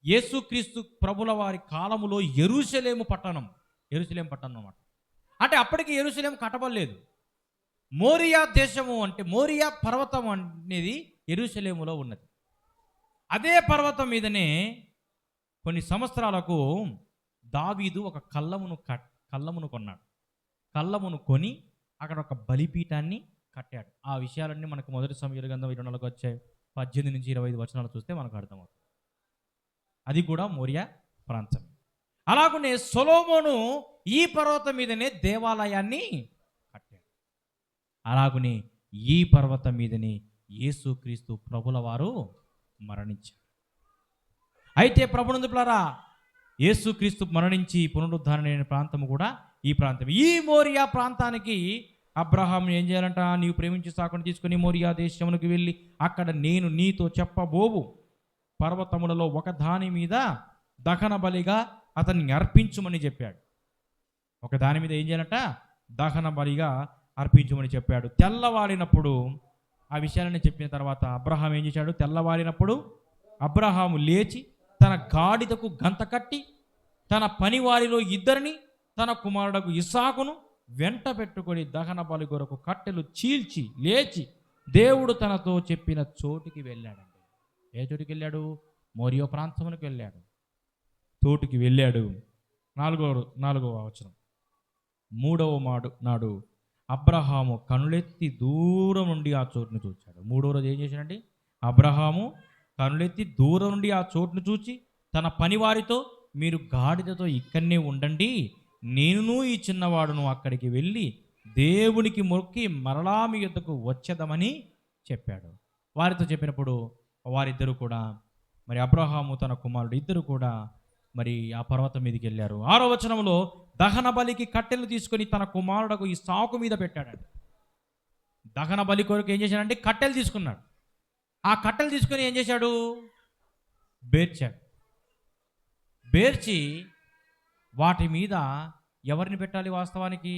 యేసుక్రీస్తు ప్రభుల వారి కాలములో యెరూషలేము పట్టణం అన్నమాట. అంటే అప్పటికి యెరూషలేము కట్టబడలేదు. మోరియా దేశము అంటే మోరియా పర్వతం అనేది యెరూషలేములో ఉన్నది. అదే పర్వతం మీదనే కొన్ని సంవత్సరాలకు దావీదు ఒక కళ్ళమును కొన్నాడు. కళ్ళమును కొని అక్కడ ఒక బలిపీఠాన్ని కట్టాడు. ఆ విషయాలన్నీ మనకు మొదటి సమూయేలు గ్రంథం 24 వచ్చాయి 18 నుంచి 25 వచనాలు చూస్తే మనకు అర్థమవుతుంది. అది కూడా మోరియా ప్రాంతం. అలాగనే సొలొమోను ఈ పర్వతం మీదనే దేవాలయాన్ని కట్టాడు. అలాగనే ఈ పర్వతం మీదనే యేసుక్రీస్తు ప్రభుల వారు మరణించారు. అయితే ప్రభునందులారా, యేసుక్రీస్తు మరణించి పునరుద్ధరణ ప్రాంతం కూడా ఈ ప్రాంతం. ఈ మోరియా ప్రాంతానికి అబ్రహాం ఏం చేయాలంట? నీవు ప్రేమించి ఇస్సాకును తీసుకుని మోరియా దేశమునకు వెళ్ళి అక్కడ నేను నీతో చెప్పబోవు పర్వతములలో ఒక దాని మీద దహన బలిగా అతన్ని అర్పించుమని చెప్పాడు. ఒక దాని మీద ఏం చేయాలంట? దహన బలిగా అర్పించమని చెప్పాడు. తెల్లవారినప్పుడు ఆ విషయాలన్నీ చెప్పిన తర్వాత అబ్రహాం ఏం చేశాడు? తెల్లవారినప్పుడు అబ్రహాము లేచి తన గాడిదకు గంత కట్టి తన పనివారిలో ఇద్దరిని తన కుమారుడకు ఇస్సాకును వెంట పెట్టుకొని దహన బలి కొరకు కట్టెలు చీల్చి లేచి దేవుడు తనతో చెప్పిన చోటికి వెళ్ళాడండి. ఏ చోటికి వెళ్ళాడు? మోరియా ప్రాంతమునికి వెళ్ళాడు. చోటుకి వెళ్ళాడు. నాలుగవ వచనం. మూడవ నాడు అబ్రహాము కనులెత్తి దూరం నుండి ఆ చోటును చూచాడు. మూడవ రోజు ఏం చేశాడండి? అబ్రహాము కనులెత్తి దూరం నుండి ఆ చోటును చూచి తన పనివారితో, మీరు గాడిదతో ఇక్కడనే ఉండండి, నేనును ఈ చిన్నవాడును అక్కడికి వెళ్ళి దేవునికి మొక్కి మరలా మీ యొద్దకు వచ్చేదమని చెప్పాడు. వారితో చెప్పినప్పుడు వారిద్దరూ కూడా, మరి అబ్రహాము తన కుమారుడు ఇద్దరు కూడా మరి ఆ పర్వతం మీదకి వెళ్ళారు. 6వ వచనంలో దహన బలికి కట్టెలు తీసుకొని తన కుమారుడకు ఈ సాకు మీద పెట్టాడండి. దహన బలి కొరకు ఏం చేశాడంటే కట్టెలు తీసుకున్నాడు. ఆ కట్టెలు తీసుకొని ఏం చేశాడు? బేర్చాడు. బేర్చి వాటి మీద ఎవరిని పెట్టాలి? వాస్తవానికి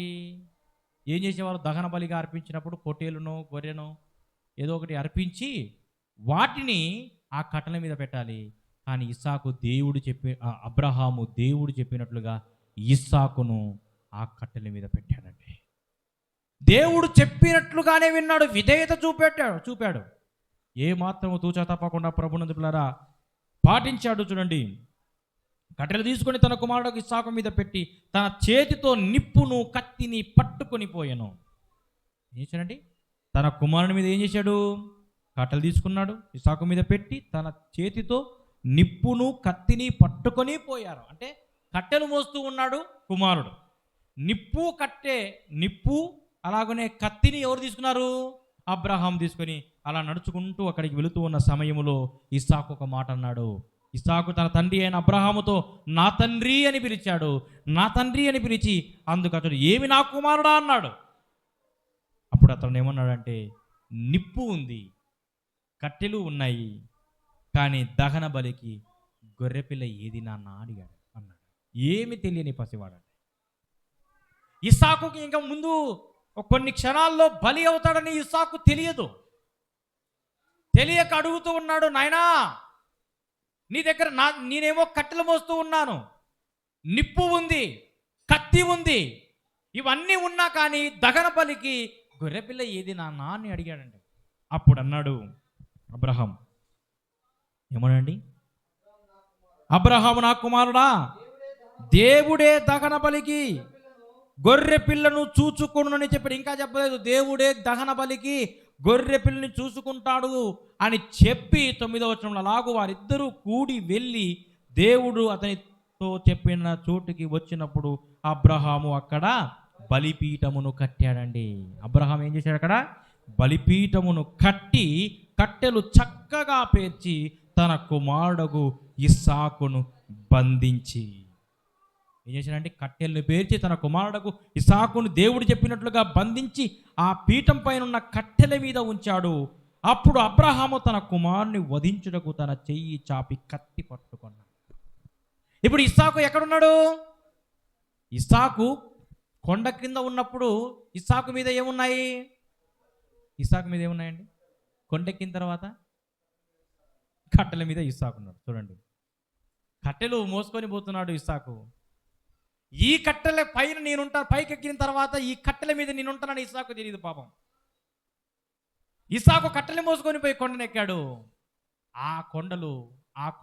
ఏం చేసేవారు? దహన బలిగా అర్పించినప్పుడు పొట్టేలునో గొర్రెనో ఏదో ఒకటి అర్పించి వాటిని ఆ కట్టెల మీద పెట్టాలి. కానీ అబ్రహాము దేవుడు చెప్పినట్లుగా ఇస్సాకును ఆ కట్టెల మీద పెట్టాడండి. దేవుడు చెప్పినట్లుగానే విన్నాడు, విధేయత చూపాడు. ఏ మాత్రము తూచా తప్పకుండా ప్రభునందులారా పాటించాడు. చూడండి, కట్టెలు తీసుకొని తన కుమారుడు ఇస్సాకు మీద పెట్టి తన చేతితో నిప్పును కత్తిని పట్టుకొని పోయాను. ఏం చేశాడండి? తన కుమారుని మీద ఏం చేశాడు? కట్టెలు తీసుకున్నాడు, ఇస్సాకు మీద పెట్టి తన చేతితో నిప్పును కత్తిని పట్టుకొని పోయారు. అంటే కట్టెలు మోస్తూ ఉన్నాడు కుమారుడు. నిప్పు అలాగనే కత్తిని ఎవరు తీసుకున్నారు? అబ్రహాం తీసుకొని అలా నడుచుకుంటూ అక్కడికి వెళుతూ ఉన్న సమయంలో ఇస్సాకు ఒక మాట అన్నాడు. ఇస్సాకు తన తండ్రి అయిన అబ్రహాముతో నా తండ్రి అని పిలిచాడు. నా తండ్రి అని పిలిచి అందుకు అతడు ఏమి నా కుమారుడా అన్నాడు. అప్పుడు అతను ఏమన్నాడంటే, నిప్పు ఉంది, కట్టెలు ఉన్నాయి, కానీ దహన బలికి గొర్రెపిల్ల ఏది నాన్న అడిగాడు అన్నాడు. ఏమి తెలియని పసివాడు. ఇస్సాకుకి ఇంకా ముందు కొన్ని క్షణాల్లో బలి అవుతాడని ఇస్సాకు తెలియక అడుగుతూ ఉన్నాడు, నాయనా నీ దగ్గర నేనేమో కట్టెలు మోస్తూ ఉన్నాను, నిప్పు ఉంది, కత్తి ఉంది, ఇవన్నీ ఉన్నా కానీ దహన బలికి గొర్రెపిల్ల ఏది నాన్న అని అడిగాడండి. అప్పుడు అన్నాడు అబ్రహాం, ఏమనండి? అబ్రహాము నా కుమారుడా, దేవుడే దహన బలికి గొర్రె పిల్లను చూచుకొనునని చెప్పాడు. ఇంకా చెప్పలేదు, దేవుడే దహన బలికి గొర్రె పిల్లని చూసుకుంటాడు అని చెప్పి 9వ వచనంలో అలాగూ వారిద్దరూ కూడి వెళ్ళి దేవుడు అతనితో చెప్పిన చోటుకి వచ్చినప్పుడు అబ్రహాము అక్కడ బలిపీఠమును కట్టాడండి. అబ్రహాం ఏం చేశాడు? అక్కడ బలిపీఠమును కట్టి కట్టెలు చక్కగా పేర్చి తన కుమారుడు ఇస్సాకును బంధించి ఏం చేశాడంటే కట్టెలను పేర్చి తన కుమారుడుకు ఇసాకును దేవుడు చెప్పినట్లుగా బంధించి ఆ పీఠం పైన ఉన్న కట్టెల మీద ఉంచాడు. అప్పుడు అబ్రహాము తన కుమారుని వధించుటకు తన చెయ్యి చాపి కత్తి పట్టుకున్నాడు. ఇప్పుడు ఇస్సాకు ఎక్కడున్నాడు? ఇస్సాకు కొండ కింద ఉన్నప్పుడు ఇస్సాకు మీద ఏమున్నాయి? ఇస్సాకు మీద ఏమున్నాయండి? కొండెక్కిన తర్వాత కట్టెల మీద ఇస్సాకు ఉన్నాడు. చూడండి, కట్టెలు మోసుకొని పోతున్నాడు ఇస్సాకు. ఈ కట్టెల పైన నేనుంటా, పైకి ఎక్కిన తర్వాత ఈ కట్టెల మీద నేనుంటానని ఇస్సాకు తెలియదు పాపం. ఇస్సాకు కట్టెలు మోసుకొని పోయి కొండనెక్కాడు. ఆ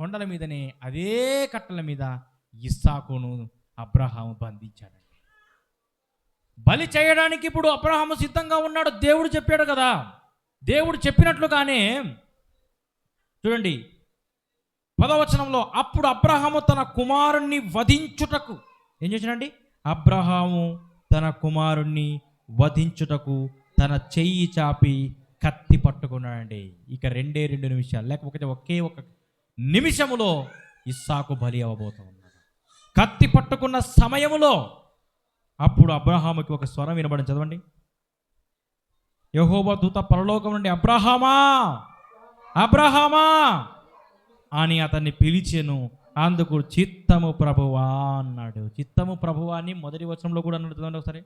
కొండల మీదనే అదే కట్టెల మీద ఇస్సాకును అబ్రహాము బంధించాడండి. బలి చేయడానికి ఇప్పుడు అబ్రహాము సిద్ధంగా ఉన్నాడు. దేవుడు చెప్పాడు కదా, దేవుడు చెప్పినట్లుగానే చూడండి 10వ వచనంలో, అప్పుడు అబ్రహాము తన కుమారుణ్ణి వధించుటకు ఏం చేశాడండి? అబ్రహాము తన కుమారుణ్ణి వధించుటకు తన చెయ్యి చాపి కత్తి పట్టుకున్నాడండి. ఇక 2 నిమిషాలు, లేకపోతే ఒకే ఒక నిమిషములో ఇస్సాకు బలి అవ్వబోతూ ఉన్నాడు. కత్తి పట్టుకున్న సమయములో అప్పుడు అబ్రహాముకి ఒక స్వరం వినబడింది. చదవండి. యెహోవా దూత పరలోకం నుండి అబ్రహామా అబ్రహామా అని అతన్ని పిలిచెను. అందుకు చిత్తము ప్రభువా అన్నాడు. చిత్తము ప్రభువా అని మొదటి వచనంలో కూడా అన్నాడు. చూడండి ఒకసారి.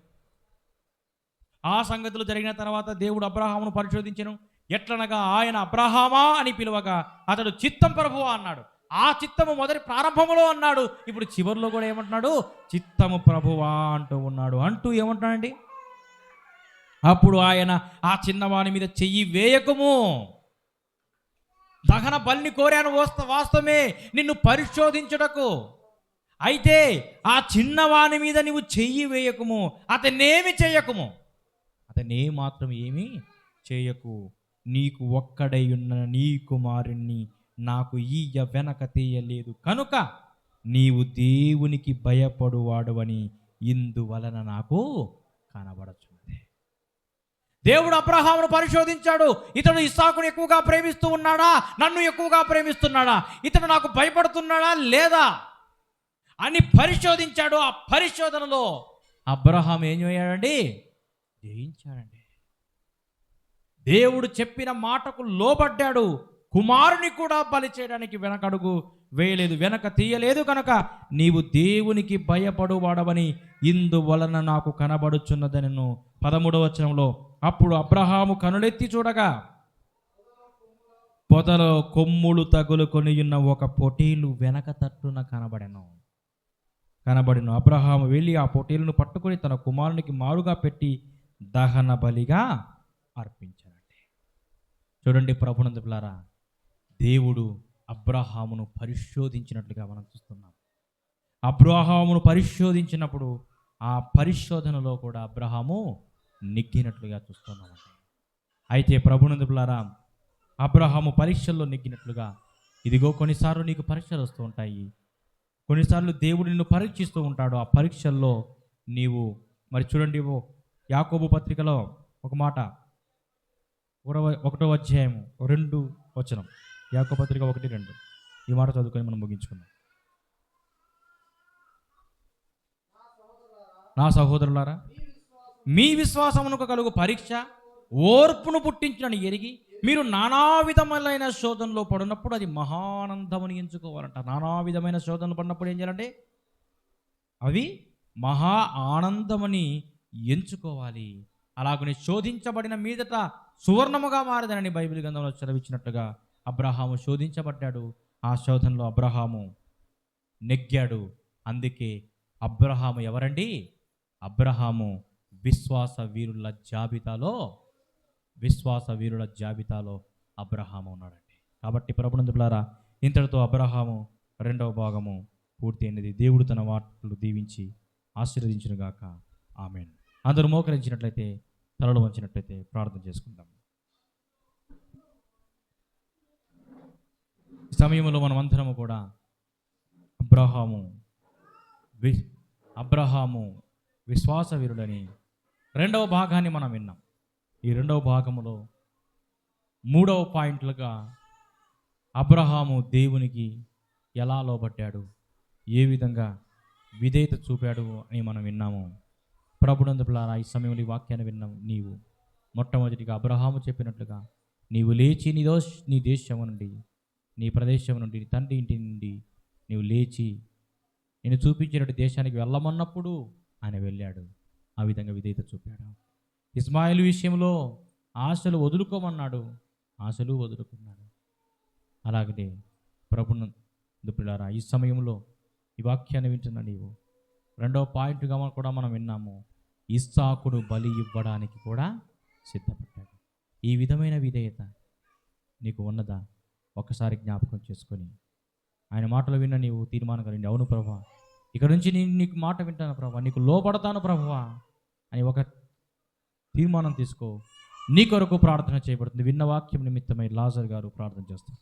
ఆ సంగతులు జరిగిన తర్వాత దేవుడు అబ్రహామును పరిశోధించెను. ఎట్లనగా ఆయన అబ్రహామా అని పిలువగా అతడు చిత్తం ప్రభువా అన్నాడు. ఆ చిత్తము మొదటి ప్రారంభంలో అన్నాడు. ఇప్పుడు చివరిలో కూడా ఏమంటున్నాడు? చిత్తము ప్రభువా అంటూ ఉన్నాడు. అంటూ ఏమంటున్నాడండి? అప్పుడు ఆయన ఆ చిన్నవాని మీద చెయ్యి వేయకము, దహన బలిని కోరాను వాస్తవమే నిన్ను పరిశోధించుటకు, అయితే ఆ చిన్నవాని మీద నువ్వు చెయ్యి వేయకము, అతన్నేమి చేయకము, అతనే మాత్రం ఏమీ చేయకు. నీకు ఒక్కడై ఉన్న నీ కుమారుణ్ణి నాకు ఈయ వెనక తీయలేదు కనుక నీవు దేవునికి భయపడువాడవని ఇందువలన నాకు కనబడుచున్నది. దేవుడు అబ్రహామును పరిశోధించాడు. ఇతడు ఇస్సాకును ఎక్కువగా ప్రేమిస్తూ ఉన్నాడా, నన్ను ఎక్కువగా ప్రేమిస్తున్నాడా, ఇతడు నాకు భయపడుతున్నాడా లేదా అని పరిశోధించాడు. ఆ పరిశోధనలో అబ్రహాం ఏం చేయాడండి? జయించాడండి. దేవుడు చెప్పిన మాటకు లోబడ్డాడు. కుమారుని కూడా బలి చేయడానికి వెనకడుగు వేయలేదు, వెనక తీయలేదు. కనుక నీవు దేవునికి భయపడువాడవని ఇందువలన నాకు కనబడుచున్నదనను. 13వ వచనంలో, అప్పుడు అబ్రహాము కనులెత్తి చూడగా పొదలో కొమ్ములు తగులుకొని ఉన్న ఒక పొటేలు వెనక తట్టున కనబడెను. అబ్రహాము వెళ్ళి ఆ పొటేలును పట్టుకొని తన కుమారునికి మారుగా పెట్టి దహన బలిగా అర్పించాడండి. చూడండి ప్రభునందు పిల్లారా, దేవుడు అబ్రహామును పరిశోధించినట్లుగా మనం చూస్తున్నాం. అబ్రహామును పరిశోధించినప్పుడు ఆ పరిశోధనలో కూడా అబ్రహాము నెగ్గినట్లుగా చూస్తున్నామండి. అయితే ప్రభునందు పిల్లారా, అబ్రహాము పరీక్షల్లో నెగ్గినట్లుగా ఇదిగో కొన్నిసార్లు నీకు పరీక్షలు వస్తూ ఉంటాయి. కొన్నిసార్లు దేవుడు నిన్ను పరీక్షిస్తూ ఉంటాడు. ఆ పరీక్షల్లో నీవు మరి చూడండి, యాకోబు పత్రికలో ఒక మాట, 1వ అధ్యాయము 2వ వచనం, యాకోబు పత్రిక 1:2 ఈ మాట చదువుకొని మనం ముగించుకుందాం. నా సహోదరులారా, మీ విశ్వాసమునకు కలుగు పరీక్ష ఓర్పును పుట్టించునని ఎరిగి మీరు నానా విధములైన శోధనలో పడినప్పుడు అది మహానందమని ఎంచుకోవాలంట. నానా విధమైన శోధనలు పడినప్పుడు ఏం చేయాలంటే అవి మహా ఆనందమని ఎంచుకోవాలి. అలాగని శోధించబడిన మీదట సువర్ణముగా మారదనని బైబిల్ గ్రంథంలో చదివించినట్లుగా అబ్రహాము శోధించబడ్డాడు. ఆ శోధనలో అబ్రహాము నెగ్గాడు. అందుకే అబ్రహాము ఎవరండి? అబ్రహాము విశ్వాస వీరుల జాబితాలో అబ్రహాము ఉన్నాడండి. కాబట్టి ప్రభునందు పిల్లారా, ఇంతటితో అబ్రహాము 2వ భాగము పూర్తి అయినది. దేవుడు తన వార్తలు దీవించి ఆశీర్వదించునుగాక. ఆమేన్. అందరూ మోకరించినట్లయితే, తలలు వంచినట్లయితే ప్రార్థన చేసుకుందాం. ఈ సమయంలో మనం అందరము కూడా అబ్రహాము విశ్వాస వీరుడని 2వ భాగాన్ని మనం విన్నాం. ఈ 2వ భాగములో 3వ పాయింట్లుగా అబ్రహాము దేవునికి ఎలా లోబడ్డాడు, ఏ విధంగా విధేయత చూపాడు అని మనం విన్నాము. ప్రభునందు పిల్లారా, ఈ సమయంలో ఈ వాక్యాన్ని విన్నాము. నీవు మొట్టమొదటిగా అబ్రహాము చెప్పినట్లుగా నీవు లేచి నీ దేశం నుండి, నీ ప్రదేశం నుండి, నీ తండ్రి ఇంటి నుండి నీవు లేచి నేను చూపించినట్టు దేశానికి వెళ్ళమన్నప్పుడు ఆయన వెళ్ళాడు. ఆ విధంగా విధేయత చూపాడు. ఇస్మాయిల్ విషయంలో ఆశలు వదులుకోమన్నాడు, ఆశలు వదులుకున్నాడు. అలాగే ప్రభునందు పిల్లారా, ఈ సమయంలో ఈ వాక్యాన్ని వింటున్న నీవు రెండవ పాయింట్గా కూడా మనం విన్నాము. ఇస్సాకును బలి ఇవ్వడానికి కూడా సిద్ధపడ్డాడు. ఈ విధమైన విధేయత నీకు ఉన్నదా? ఒక్కసారి జ్ఞాపకం చేసుకొని ఆయన మాటలు విన్న నీవు తీర్మానం కలిగి, అవును ప్రభువా, ఇక్కడ నుంచి నేను నీకు మాట వింటాను ప్రభువా, నీకు లోపడతాను ప్రభువా అని ఒక తీర్మానం తీసుకో. నీ కొరకు ప్రార్థన చేయబడుతుంది. విన్న వాక్యం నిమిత్తమై లాజర్ గారు ప్రార్థన చేస్తారు.